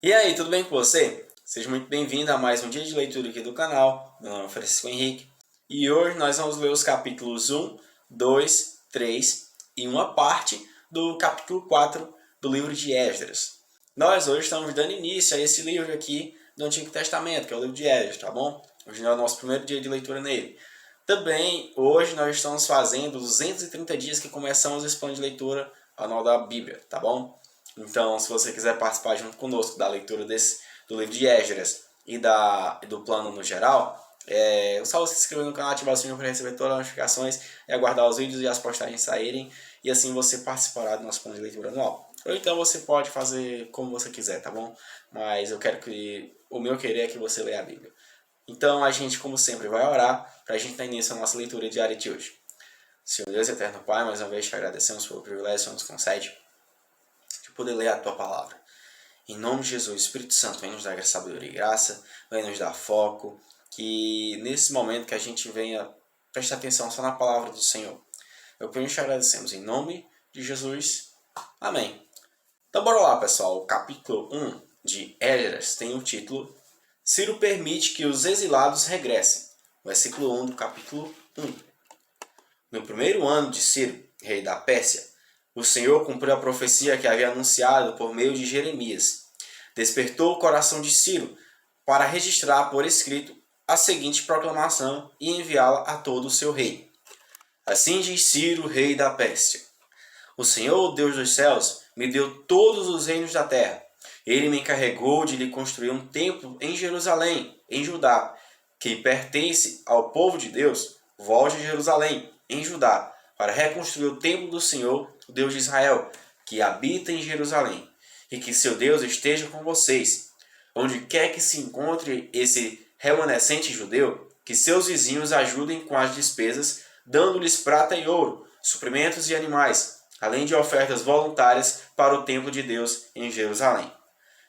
E aí, tudo bem com você? Seja muito bem-vindo a mais um dia de leitura aqui do canal. Meu nome é Francisco Henrique e hoje nós vamos ler os capítulos 1, 2, 3 e uma parte do capítulo 4 do livro de Esdras. Nós hoje estamos dando início a esse livro aqui do Antigo Testamento, que é o livro de Esdras, tá bom? Hoje é o nosso primeiro dia de leitura nele. Também, hoje nós estamos fazendo 230 dias que começamos esse plano de leitura anual da Bíblia, tá bom? Então, se você quiser participar junto conosco da leitura do livro de Esdras e do plano no geral, é só você se inscrever no canal, ativar o sininho para receber todas as notificações e aguardar os vídeos e as postagens saírem, e assim você participará do nosso plano de leitura anual. Ou então você pode fazer como você quiser, tá bom? Mas o meu querer é que você leia a Bíblia. Então a gente, como sempre, vai orar para a gente dar início à nossa leitura diária de hoje. Senhor Deus e Eterno Pai, mais uma vez te agradecemos pelo privilégio que nos concede de poder ler a Tua Palavra. Em nome de Jesus, Espírito Santo, vem nos dar sabedoria e graça, vem nos dar foco, que nesse momento que a gente venha prestar atenção só na Palavra do Senhor. Eu penso e te agradecemos em nome de Jesus. Amém. Então bora lá, pessoal. O capítulo 1 de Esdras tem o título Ciro permite que os exilados regressem. Versículo 1 do capítulo 1. No primeiro ano de Ciro, rei da Pérsia, o Senhor cumpriu a profecia que havia anunciado por meio de Jeremias. Despertou o coração de Ciro para registrar por escrito a seguinte proclamação e enviá-la a todo o seu reino. Assim diz Ciro, rei da Pérsia: O Senhor, Deus dos céus, me deu todos os reinos da terra. Ele me encarregou de lhe construir um templo em Jerusalém, em Judá. Quem pertence ao povo de Deus, volte a Jerusalém, em Judá, para reconstruir o templo do Senhor, o Deus de Israel, que habita em Jerusalém. E que seu Deus esteja com vocês. Onde quer que se encontre esse remanescente judeu, que seus vizinhos ajudem com as despesas, dando-lhes prata e ouro, suprimentos e animais, além de ofertas voluntárias para o templo de Deus em Jerusalém.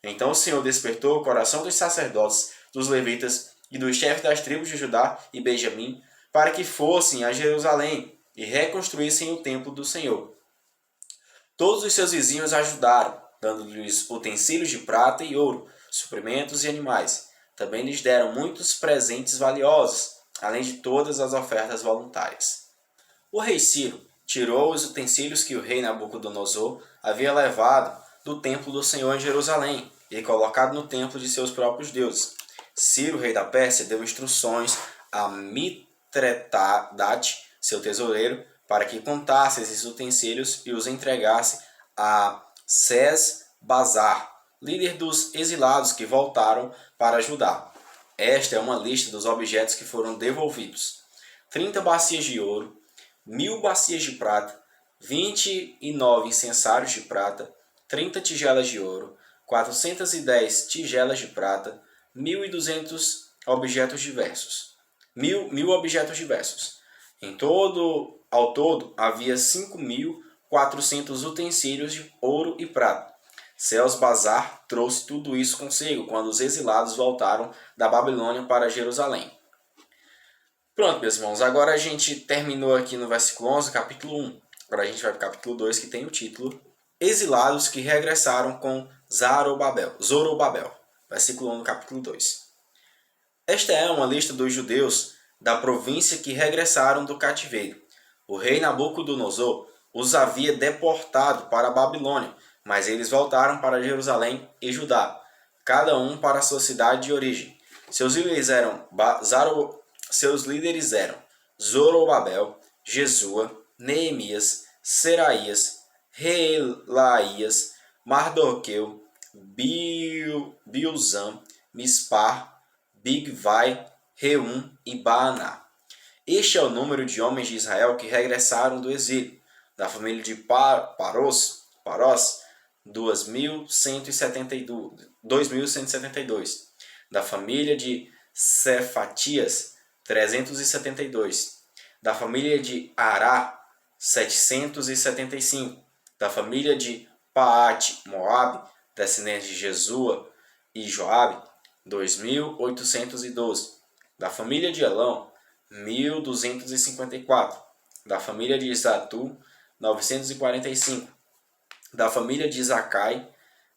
Então o Senhor despertou o coração dos sacerdotes, dos levitas e dos chefes das tribos de Judá e Benjamim, para que fossem a Jerusalém e reconstruíssem o templo do Senhor. Todos os seus vizinhos ajudaram, dando-lhes utensílios de prata e ouro, suprimentos e animais. Também lhes deram muitos presentes valiosos, além de todas as ofertas voluntárias. O rei Ciro tirou os utensílios que o rei Nabucodonosor havia levado do templo do Senhor em Jerusalém e colocado no templo de seus próprios deuses. Ciro, rei da Pérsia, deu instruções a Mitredates, seu tesoureiro, para que contasse esses utensílios e os entregasse a Sesbazar, líder dos exilados que voltaram para Judá. Esta é uma lista dos objetos que foram devolvidos: 30 bacias de ouro, 1000 bacias de prata, 29 incensários de prata, 30 tigelas de ouro, 410 tigelas de prata, 1.200 objetos diversos. Mil objetos diversos. Ao todo, havia 5.400 utensílios de ouro e prata. Sesbazar trouxe tudo isso consigo quando os exilados voltaram da Babilônia para Jerusalém. Pronto, meus irmãos, agora a gente terminou aqui no versículo 11, capítulo 1. Agora a gente vai para o capítulo 2, que tem o título Exilados que regressaram com Zorobabel. Versículo 1 do capítulo 2. Esta é uma lista dos judeus da província que regressaram do cativeiro. O rei Nabucodonosor os havia deportado para a Babilônia, mas eles voltaram para Jerusalém e Judá, cada um para a sua cidade de origem. Seus líderes eram Zorobabel, Jesua, Neemias, Seraías, Reelaías, Mardoqueu, Bilzam, Mispar, Bigvai, Reum e Baaná. Este é o número de homens de Israel que regressaram do exílio. Da família de Parós, 2.172. Da família de Cefatias, 372. Da família de Ará, 775. Da família de Paate, Moabe, descendentes de Jesua e Joabe, 2.812. Da família de Elão, 1.254. Da família de Zatu, 945. Da família de Zacai,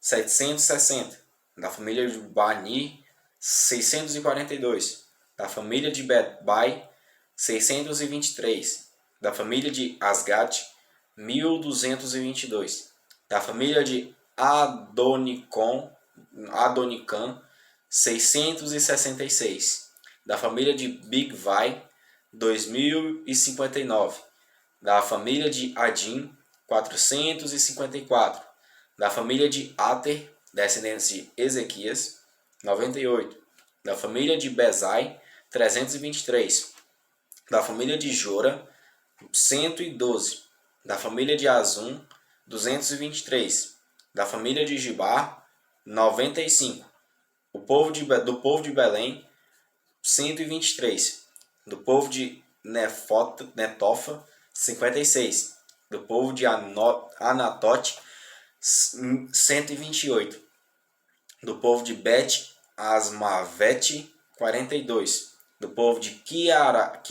760. Da família de Bani, 642. Da família de Bebai, 623. Da família de Asgat, 1222. Da família de Adonicam, 666. Da família de Bigvai, 2059. Da família de Adim, 454. Da família de Ater, descendentes de Ezequias, 98. Da família de Bezai, 323. Da família de Jora, 112. Da família de Azum, 223. Da família de Gibar, 95. Do povo de Belém, 123. Do povo de Netofa, 56. Do povo de Anatote, 128. Do povo de Bet Asmavete, 42. Do povo de Kiriat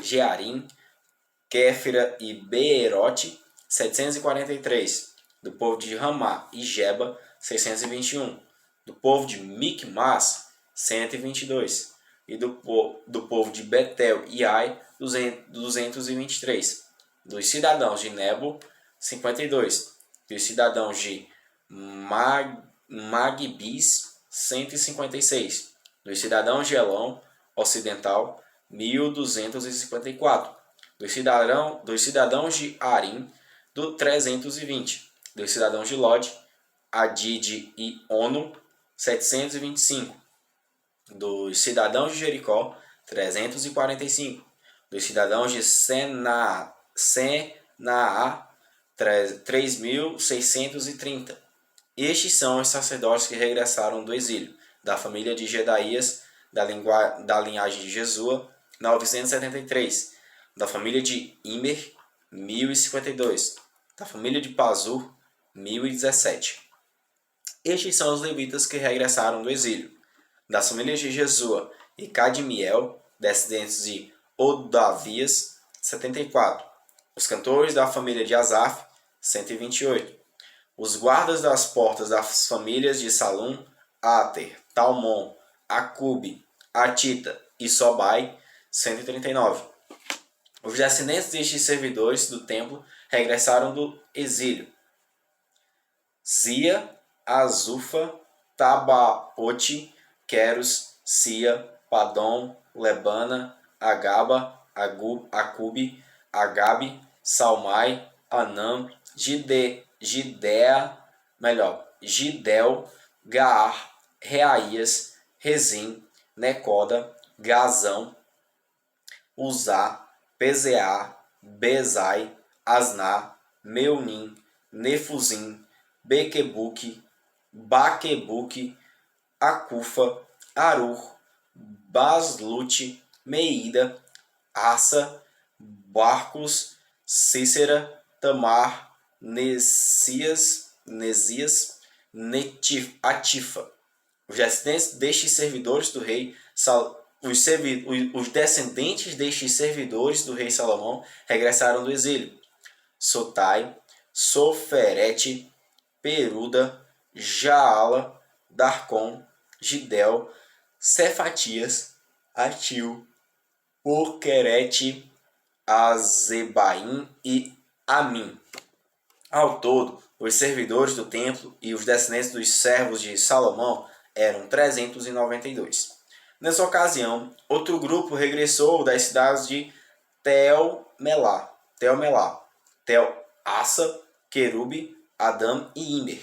Jearim, Kéfira e Beerote, 743. Do povo de Ramá e Geba, 621. Do povo de Micmas, 122. E do povo de Betel e Ai, 223. Dos cidadãos de Nebo, 52. Dos cidadãos de Magbis, 156. Dos cidadãos de Elão Ocidental, 1254. Dos cidadãos de Arim, 320. Dos cidadãos de Lod, Adid e Ono, 725. Dos cidadãos de Jericó, 345. Dos cidadãos de Senaa, 3.630. Estes são os sacerdotes que regressaram do exílio, da família de Jedaías, da linhagem de Jesua, 973. Da família de Imer, 1052. Da família de Pazur, 1017. Estes são os levitas que regressaram do exílio, das famílias de Jesua e Cadmiel, descendentes de Odavias, 74. Os cantores da família de Asaf, 128. Os guardas das portas das famílias de Salum, Ater, Talmon, Acube, Atita e Sobai, 139. Os descendentes destes servidores do templo regressaram do exílio: Zia, Azufa, Tabaote, Queros, Sia, Padom, Lebana, Agaba, Acube, Agabe, Salmai, Anam, Gidel, Gaar, Reaías, Rezim, Necoda, Gazão, Uzá, Pezeá, Bezai, Asná, Meunim, Nefuzim, Baquebuque, Acufa, Arur, Baslute, Meida, Assa, Barcos, Cícera, Tamar, Nesias, Atifa. Os descendentes destes servidores do rei Salomão regressaram do exílio: Sotai, Soferete, Peruda, Jaala, Darcon, Gidel, Cefatias, Atil, Porquerete, Azebaim e Amim. Ao todo, os servidores do templo e os descendentes dos servos de Salomão eram 392. Nessa ocasião, outro grupo regressou das cidades de Tel-Melá, Tel-Assa, Querube, Adã e Imer.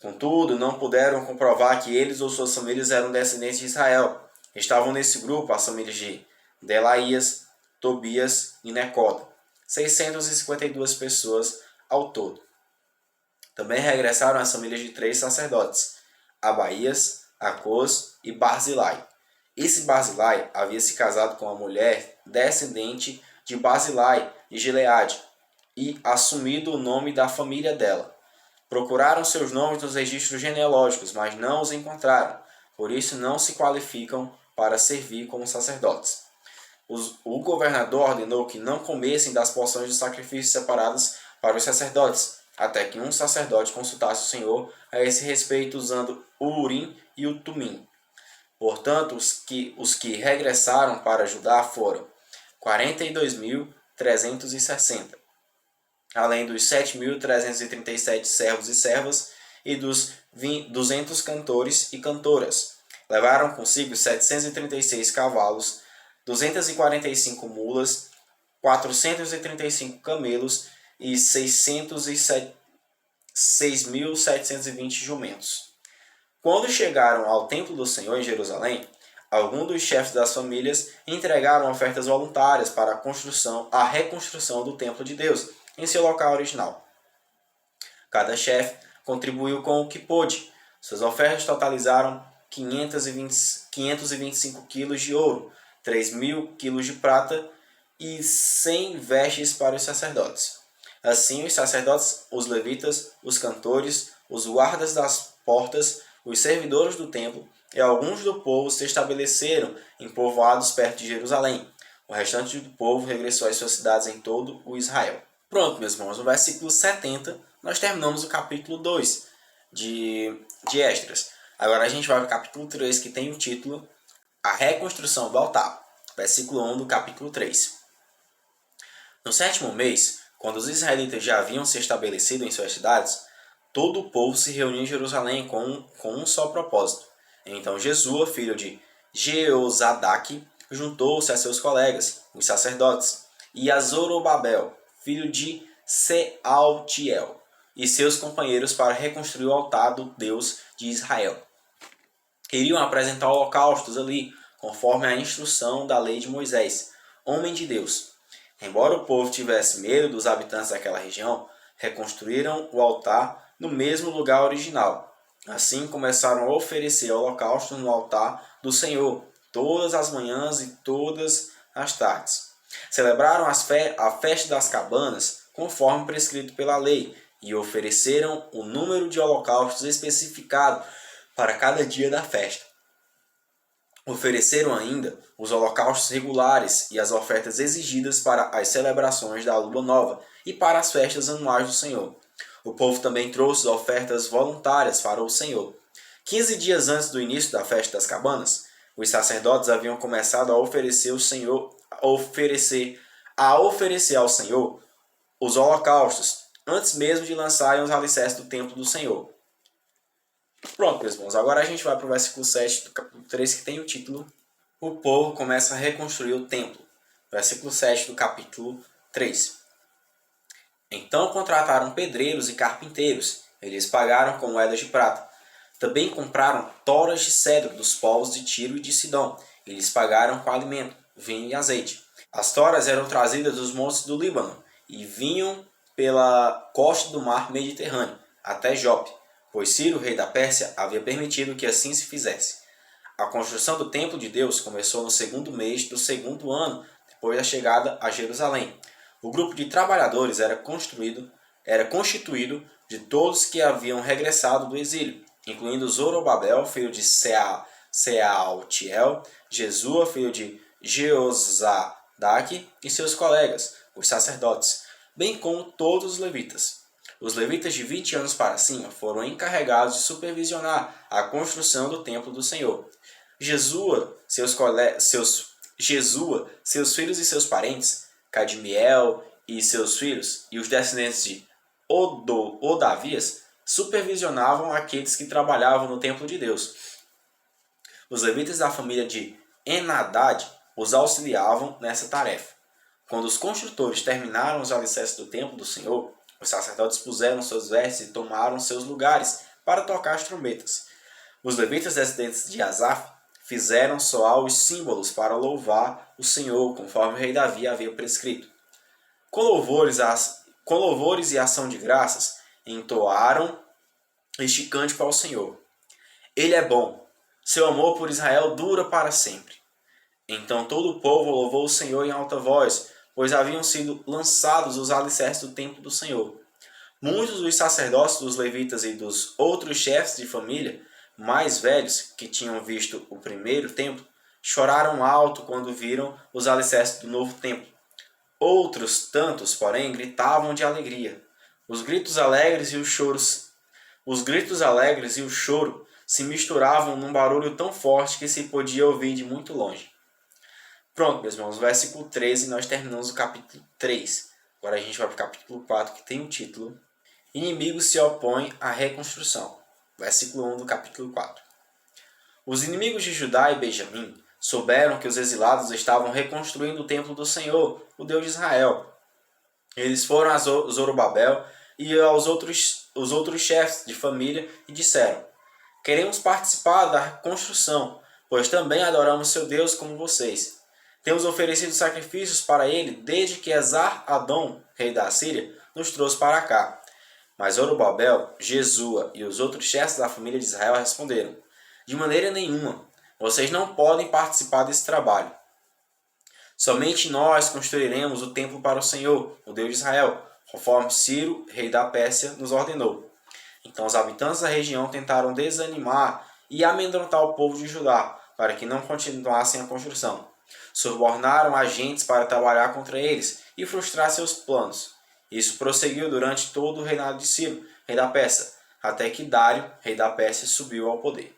Contudo, não puderam comprovar que eles ou suas famílias eram descendentes de Israel. Estavam nesse grupo as famílias de Delaías, Tobias e Necoda, 652 pessoas ao todo. Também regressaram as famílias de 3 sacerdotes: Abaías, Acos e Barzilai. Esse Barzilai havia se casado com uma mulher descendente de Barzilai de Gileade e assumido o nome da família dela. Procuraram seus nomes nos registros genealógicos, mas não os encontraram. Por isso não se qualificam para servir como sacerdotes. O governador ordenou que não comessem das porções de sacrifícios separadas para os sacerdotes, até que um sacerdote consultasse o Senhor a esse respeito usando o Urim e o Tumim. Portanto, os que regressaram para Judá foram 42.360, além dos 7.337 servos e servas e dos 200 cantores e cantoras. Levaram consigo 736 cavalos, 245 mulas, 435 camelos e 6.720 jumentos. Quando chegaram ao templo do Senhor em Jerusalém, alguns dos chefes das famílias entregaram ofertas voluntárias para a reconstrução do templo de Deus em seu local original. Cada chefe contribuiu com o que pôde. Suas ofertas totalizaram 525 quilos de ouro, 3.000 quilos de prata e 100 vestes para os sacerdotes. Assim, os sacerdotes, os levitas, os cantores, os guardas das portas, os servidores do templo e alguns do povo se estabeleceram em povoados perto de Jerusalém. O restante do povo regressou às suas cidades em todo o Israel. Pronto, meus irmãos, no versículo 70, nós terminamos o capítulo 2 de Esdras. Agora a gente vai para o capítulo 3, que tem o título A Reconstrução do Altar. Versículo 1 do capítulo 3. No 7º mês, quando os israelitas já haviam se estabelecido em suas cidades, todo o povo se reuniu em Jerusalém com um só propósito. Então Jesua, filho de Jeozadaque, juntou-se a seus colegas, os sacerdotes, e a Zorobabel, filho de Sealtiel, e seus companheiros para reconstruir o altar do Deus de Israel. Queriam apresentar holocaustos ali, conforme a instrução da lei de Moisés, homem de Deus. Embora o povo tivesse medo dos habitantes daquela região, reconstruíram o altar no mesmo lugar original. Assim começaram a oferecer holocaustos no altar do Senhor, todas as manhãs e todas as tardes. Celebraram a festa das cabanas, conforme prescrito pela lei, e ofereceram o número de holocaustos especificado para cada dia da festa. Ofereceram ainda os holocaustos regulares e as ofertas exigidas para as celebrações da Lua Nova e para as festas anuais do Senhor. O povo também trouxe ofertas voluntárias para o Senhor. 15 dias antes do início da festa das cabanas, os sacerdotes haviam começado a oferecer ao Senhor os holocaustos, antes mesmo de lançarem os alicerces do templo do Senhor. Pronto, meus irmãos, agora a gente vai para o versículo 7 do capítulo 3, que tem o título O povo começa a reconstruir o templo. Versículo 7 do capítulo 3. Então contrataram pedreiros e carpinteiros. Eles pagaram com moedas de prata. Também compraram toras de cedro dos povos de Tiro e de Sidom. Eles pagaram com alimento, vinho e azeite. As toras eram trazidas dos montes do Líbano e vinham pela costa do mar Mediterrâneo, até Jope, pois Ciro, rei da Pérsia, havia permitido que assim se fizesse. A construção do templo de Deus começou no 2º mês do 2º ano, depois da chegada a Jerusalém. O grupo de trabalhadores era constituído de todos que haviam regressado do exílio, incluindo Zorobabel, filho de Sealtiel, Jesua, filho de Jeozadaque, e seus colegas, os sacerdotes, bem como todos os levitas. Os levitas de 20 anos para cima foram encarregados de supervisionar a construção do templo do Senhor. Jesua, seus filhos e seus parentes, Cadmiel e seus filhos, e os descendentes de Odavias, supervisionavam aqueles que trabalhavam no templo de Deus. Os levitas da família de Enadad os auxiliavam nessa tarefa. Quando os construtores terminaram os alicerces do templo do Senhor, os sacerdotes puseram suas vestes e tomaram seus lugares para tocar as trombetas. Os levitas descendentes de Asaf fizeram soar os símbolos para louvar o Senhor, conforme o rei Davi havia prescrito. Com louvores e ação de graças, entoaram este cântico ao Senhor. Ele é bom, seu amor por Israel dura para sempre. Então todo o povo louvou o Senhor em alta voz, pois haviam sido lançados os alicerces do templo do Senhor. Muitos dos sacerdotes, dos levitas e dos outros chefes de família mais velhos que tinham visto o primeiro templo, choraram alto quando viram os alicerces do novo templo. Outros tantos, porém, gritavam de alegria. Os gritos alegres e o choro se misturavam num barulho tão forte que se podia ouvir de muito longe. Pronto, meus irmãos, versículo 13, nós terminamos o capítulo 3. Agora a gente vai para o capítulo 4, que tem o título Inimigos se opõem à reconstrução. Versículo 1 do capítulo 4. Os inimigos de Judá e Benjamim souberam que os exilados estavam reconstruindo o templo do Senhor, o Deus de Israel. Eles foram a Zorobabel e aos os outros chefes de família e disseram: queremos participar da construção, pois também adoramos seu Deus como vocês. Temos oferecido sacrifícios para ele desde que Esar-Adom, rei da Síria, nos trouxe para cá. Mas Zorobabel, Jesua e os outros chefes da família de Israel responderam: de maneira nenhuma, vocês não podem participar desse trabalho. Somente nós construiremos o templo para o Senhor, o Deus de Israel, conforme Ciro, rei da Pérsia, nos ordenou. Então os habitantes da região tentaram desanimar e amedrontar o povo de Judá, para que não continuassem a construção. Subornaram agentes para trabalhar contra eles e frustrar seus planos. Isso prosseguiu durante todo o reinado de Ciro, rei da Pérsia, até que Dário, rei da Pérsia, subiu ao poder.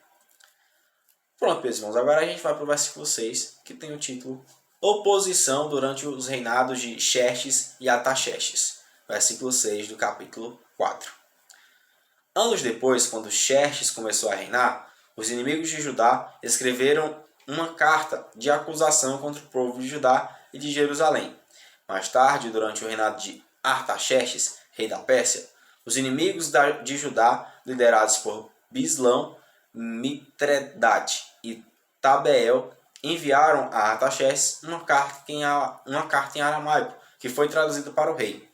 Pronto, meus irmãos, agora a gente vai para o versículo 6, que tem o título Oposição durante os reinados de Xerxes e Artaxerxes. Versículo 6 do capítulo 4. Anos depois, quando Xerxes começou a reinar, os inimigos de Judá escreveram uma carta de acusação contra o povo de Judá e de Jerusalém. Mais tarde, durante o reinado de Artaxerxes, rei da Pérsia, os inimigos de Judá, liderados por Bislão, Mitredate e Tabeel, enviaram a Artaxerxes uma carta em aramaico, que foi traduzida para o rei.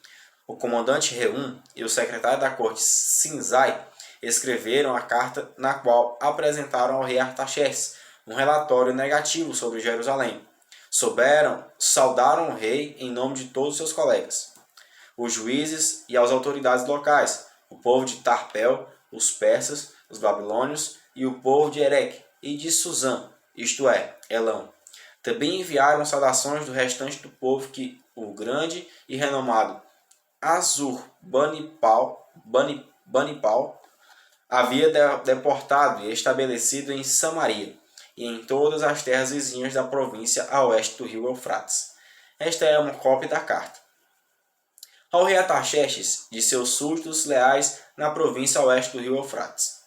O comandante Reum e o secretário da corte Sinzai escreveram a carta na qual apresentaram ao rei Artaxerxes um relatório negativo sobre Jerusalém. Saudaram o rei em nome de todos seus colegas, os juízes e as autoridades locais, o povo de Tarpel, os persas, os babilônios e o povo de Ereque e de Suzã, isto é, Elão. Também enviaram saudações do restante do povo que o grande e renomado Assur-Banipal havia deportado e estabelecido em Samaria e em todas as terras vizinhas da província a oeste do rio Eufrates. Esta é uma cópia da carta. Ao rei Artaxerxes, de seus súditos leais na província a oeste do rio Eufrates.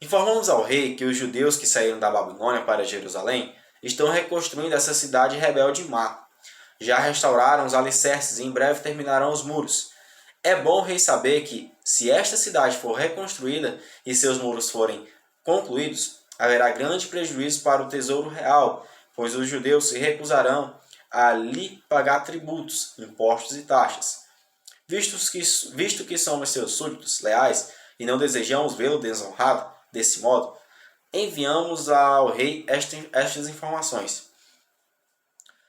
Informamos ao rei que os judeus que saíram da Babilônia para Jerusalém estão reconstruindo essa cidade rebelde e má. Já restauraram os alicerces e em breve terminarão os muros. É bom o rei saber que, se esta cidade for reconstruída e seus muros forem concluídos, haverá grande prejuízo para o tesouro real, pois os judeus se recusarão a lhe pagar tributos, impostos e taxas. Visto que somos seus súditos leais e não desejamos vê-lo desonrado desse modo, enviamos ao rei estas informações.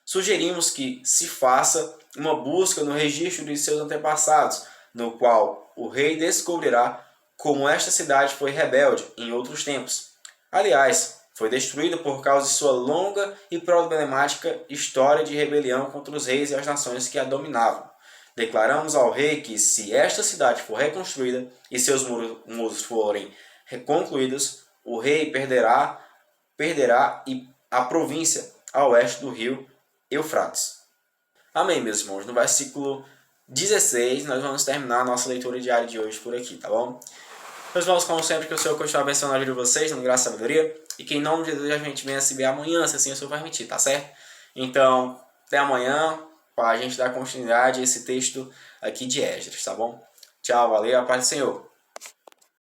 Sugerimos que se faça uma busca no registro de seus antepassados, no qual o rei descobrirá como esta cidade foi rebelde em outros tempos. Aliás, foi destruída por causa de sua longa e problemática história de rebelião contra os reis e as nações que a dominavam. Declaramos ao rei que, se esta cidade for reconstruída e seus muros forem concluídos, o rei perderá a província a oeste do rio Eufrates. Amém, meus irmãos. No versículo 16, nós vamos terminar a nossa leitura diária de hoje por aqui, tá bom? Meus irmãos, como sempre, que o Senhor continue abençoando a vida de vocês, dando graça e sabedoria, e que em nome de Deus a gente venha se ver amanhã, se assim o Senhor permitir, tá certo? Então, até amanhã, para a gente dar continuidade a esse texto aqui de Esdras, tá bom? Tchau, valeu, a paz do Senhor.